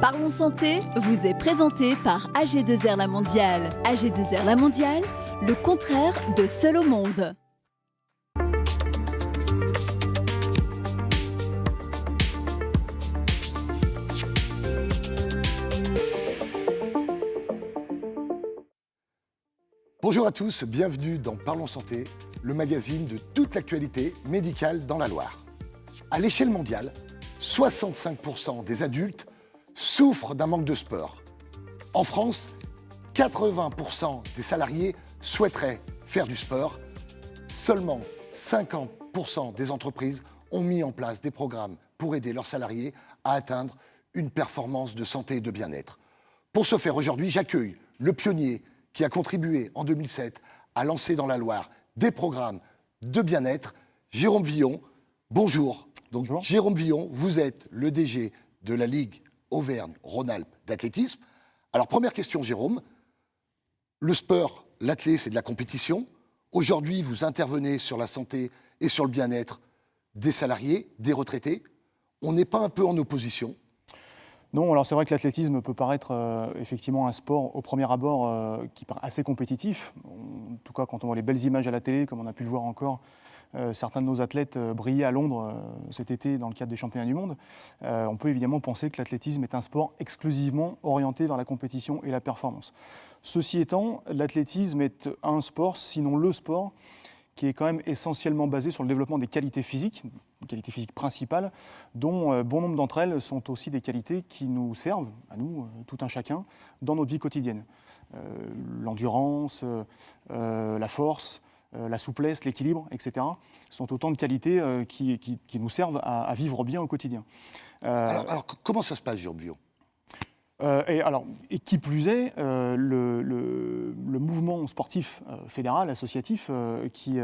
Parlons Santé vous est présenté par AG2R La Mondiale. AG2R La Mondiale, le contraire de Seul au monde. Bonjour à tous, bienvenue dans Parlons Santé, le magazine de toute l'actualité médicale dans la Loire. À l'échelle mondiale, 65% des adultes souffrent d'un manque de sport. En France, 80% des salariés souhaiteraient faire du sport. Seulement 50% des entreprises ont mis en place des programmes pour aider leurs salariés à atteindre une performance de santé et de bien-être. Pour ce faire, aujourd'hui, j'accueille le pionnier qui a contribué en 2007 à lancer dans la Loire des programmes de bien-être, Jérôme Villon. Bonjour. Donc, bonjour. Jérôme Villon, vous êtes le DG de la Ligue Auvergne-Rhône-Alpes d'athlétisme. Alors, première question, Jérôme. Le sport, l'athlé, c'est de la compétition. Aujourd'hui, vous intervenez sur la santé et sur le bien-être des salariés, des retraités. On n'est pas un peu en opposition ? Non, alors c'est vrai que l'athlétisme peut paraître effectivement un sport au premier abord qui paraît assez compétitif. En tout cas, quand on voit les belles images à la télé, comme on a pu le voir encore, certains de nos athlètes brillaient à Londres cet été dans le cadre des championnats du monde. On peut évidemment penser que l'athlétisme est un sport exclusivement orienté vers la compétition et la performance. Ceci étant, l'athlétisme est un sport, sinon le sport, qui est quand même essentiellement basé sur le développement des qualités physiques principales, dont bon nombre d'entre elles sont aussi des qualités qui nous servent, à nous, tout un chacun, dans notre vie quotidienne. L'endurance, la force, la souplesse, l'équilibre, etc., sont autant de qualités qui nous servent à vivre bien au quotidien. Alors, comment ça se passe, Jérôme Villon ? Et qui plus est, le mouvement sportif fédéral, associatif, qui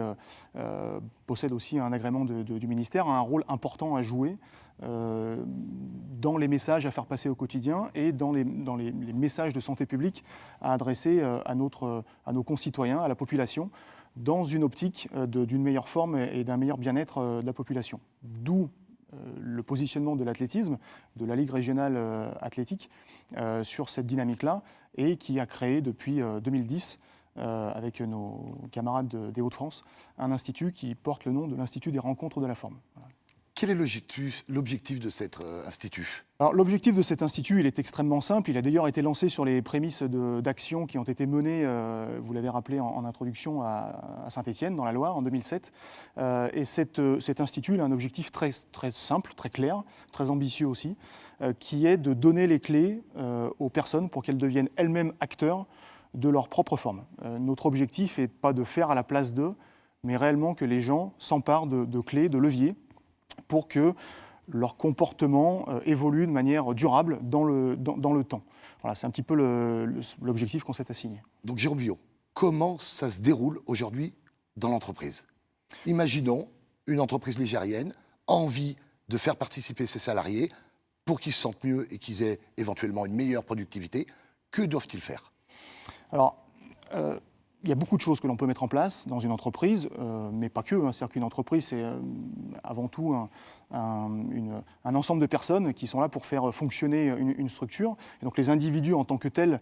possède aussi un agrément du ministère, a un rôle important à jouer dans les messages à faire passer au quotidien et dans les messages de santé publique à adresser à nos concitoyens, à la population, dans une optique d'une meilleure forme et d'un meilleur bien-être de la population. D'où le positionnement de l'athlétisme, de la Ligue régionale athlétique sur cette dynamique-là et qui a créé depuis 2010, avec nos camarades des Hauts-de-France, un institut qui porte le nom de l'Institut des rencontres de la forme. Voilà. Quel est l'objectif de cet institut ? Alors, l'objectif de cet institut, il est extrêmement simple. Il a d'ailleurs été lancé sur les prémices d'actions qui ont été menées, vous l'avez rappelé en introduction, à Saint-Étienne, dans la Loire, en 2007. Et cet institut, il a un objectif très, très simple, très clair, très ambitieux aussi, qui est de donner les clés aux personnes pour qu'elles deviennent elles-mêmes acteurs de leur propre forme. Notre objectif n'est pas de faire à la place d'eux, mais réellement que les gens s'emparent de clés, de leviers, pour que leur comportement évolue de manière durable dans le temps. Voilà, c'est un petit peu l'objectif qu'on s'est assigné. Donc Jérôme Villon, comment ça se déroule aujourd'hui dans l'entreprise ? Imaginons une entreprise ligérienne a envie de faire participer ses salariés pour qu'ils se sentent mieux et qu'ils aient éventuellement une meilleure productivité. Que doivent-ils faire ? Alors, il y a beaucoup de choses que l'on peut mettre en place dans une entreprise, mais pas que. C'est-à-dire qu'une entreprise, c'est avant tout un ensemble de personnes qui sont là pour faire fonctionner une structure. Et donc les individus en tant que tels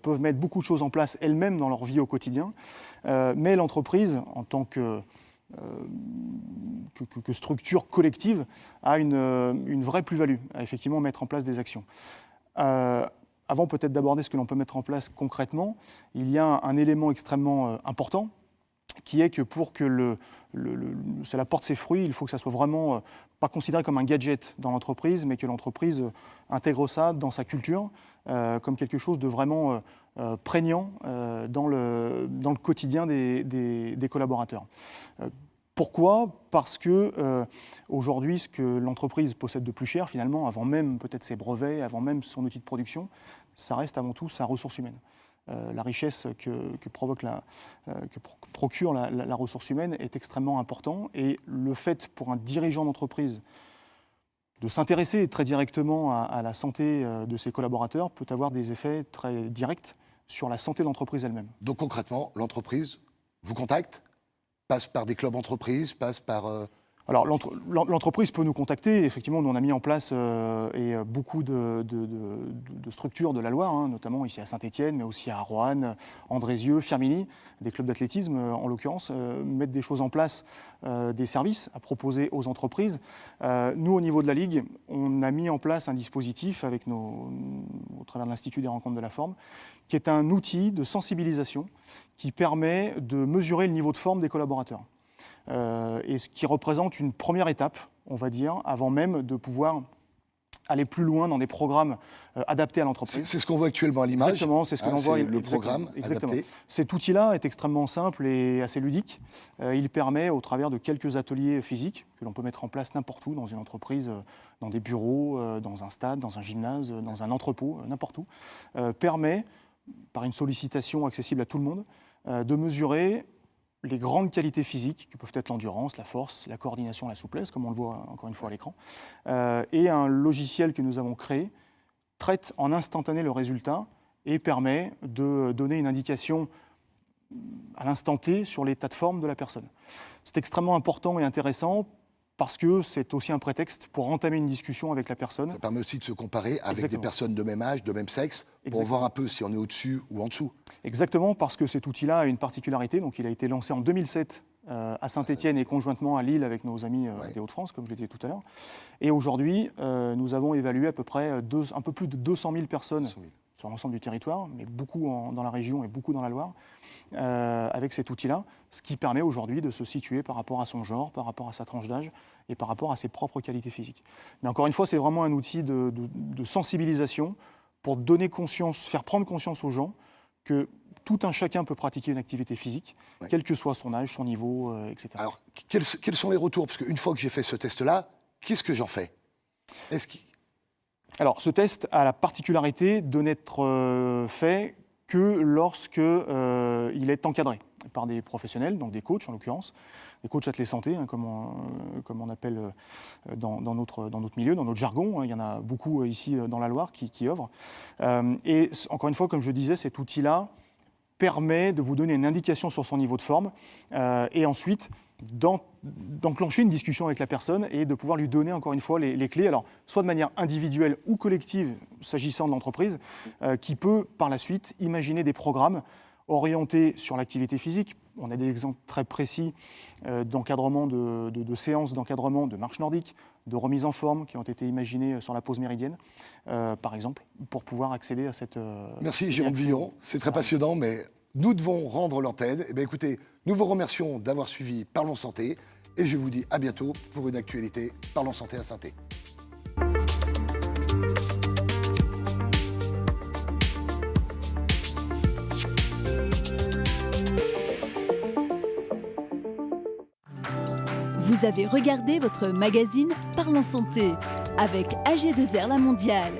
peuvent mettre beaucoup de choses en place elles-mêmes dans leur vie au quotidien. Mais l'entreprise, en tant que structure collective, a une vraie plus-value à effectivement mettre en place des actions. Avant peut-être d'aborder ce que l'on peut mettre en place concrètement, il y a un élément extrêmement important qui est que pour que cela porte ses fruits, il faut que ça soit vraiment pas considéré comme un gadget dans l'entreprise, mais que l'entreprise intègre ça dans sa culture comme quelque chose de vraiment prégnant dans le quotidien des collaborateurs. Pourquoi ? Parce que aujourd'hui, ce que l'entreprise possède de plus cher, finalement, avant même peut-être ses brevets, avant même son outil de production, ça reste avant tout sa ressource humaine. La richesse que procure la ressource humaine est extrêmement importante. Et le fait pour un dirigeant d'entreprise de s'intéresser très directement à la santé de ses collaborateurs peut avoir des effets très directs sur la santé de l'entreprise elle-même. Donc concrètement, l'entreprise vous contacte ? Passe par des clubs entreprises, passe par... Alors l'entreprise peut nous contacter. Effectivement, nous on a mis en place beaucoup de structures de la Loire, hein, notamment ici à Saint-Étienne, mais aussi à Roanne, Andrézieux, Firminy, des clubs d'athlétisme en l'occurrence, mettre des choses en place, des services à proposer aux entreprises. Nous, au niveau de la Ligue, on a mis en place un dispositif au travers de l'Institut des rencontres de la forme, qui est un outil de sensibilisation qui permet de mesurer le niveau de forme des collaborateurs. Et ce qui représente une première étape, on va dire, avant même de pouvoir aller plus loin dans des programmes adaptés à l'entreprise. C'est ce qu'on voit actuellement à l'image. Exactement, c'est ce que l'on voit. Le programme adapté. Cet outil-là est extrêmement simple et assez ludique. Il permet, au travers de quelques ateliers physiques, que l'on peut mettre en place n'importe où, dans une entreprise, dans des bureaux, dans un stade, dans un gymnase, dans un entrepôt, n'importe où, permet, par une sollicitation accessible à tout le monde, de mesurer les grandes qualités physiques, qui peuvent être l'endurance, la force, la coordination, la souplesse, comme on le voit encore une fois à l'écran. Et un logiciel que nous avons créé traite en instantané le résultat et permet de donner une indication à l'instant T sur l'état de forme de la personne. C'est extrêmement important et intéressant parce que c'est aussi un prétexte pour entamer une discussion avec la personne. Ça permet aussi de se comparer avec Exactement. des personnes de même âge, de même sexe, pour voir un peu si on est au-dessus ou en dessous. Exactement, parce que cet outil-là a une particularité. Donc, il a été lancé en 2007 à Saint-Étienne et conjointement à Lille avec nos amis des Hauts-de-France, comme je l'ai dit tout à l'heure. Et aujourd'hui, nous avons évalué à peu près un peu plus de 200 000 personnes 200 000. sur l'ensemble du territoire, mais beaucoup dans la région et beaucoup dans la Loire, avec cet outil-là, ce qui permet aujourd'hui de se situer par rapport à son genre, par rapport à sa tranche d'âge et par rapport à ses propres qualités physiques. Mais encore une fois, c'est vraiment un outil de sensibilisation pour donner conscience, faire prendre conscience aux gens que tout un chacun peut pratiquer une activité physique, quel que soit son âge, son niveau, etc. Alors, quels sont les retours? Parce qu'une fois que j'ai fait ce test-là, qu'est-ce que j'en fais? Alors, ce test a la particularité de n'être fait que lorsque il est encadré par des professionnels, donc des coachs en l'occurrence, des coachs athlètes santé, hein, comme on appelle dans notre milieu, dans notre jargon. Hein, il y en a beaucoup ici dans la Loire qui œuvrent. Et encore une fois, comme je disais, cet outil-là permet de vous donner une indication sur son niveau de forme et ensuite d'enclencher une discussion avec la personne et de pouvoir lui donner encore une fois les clés, alors soit de manière individuelle ou collective, s'agissant de l'entreprise, qui peut par la suite imaginer des programmes orientés sur l'activité physique. On a des exemples très précis d'encadrement, de séances d'encadrement de marche nordique, de remise en forme qui ont été imaginées sur la pause méridienne, par exemple, pour pouvoir accéder à cette... Merci Jérôme Villon, c'est très passionnant, mais nous devons rendre l'antenne. Eh bien, écoutez, nous vous remercions d'avoir suivi Parlons Santé et je vous dis à bientôt pour une actualité Parlons Santé à Saint-Étienne. Vous avez regardé votre magazine Parlons Santé avec AG2R La Mondiale.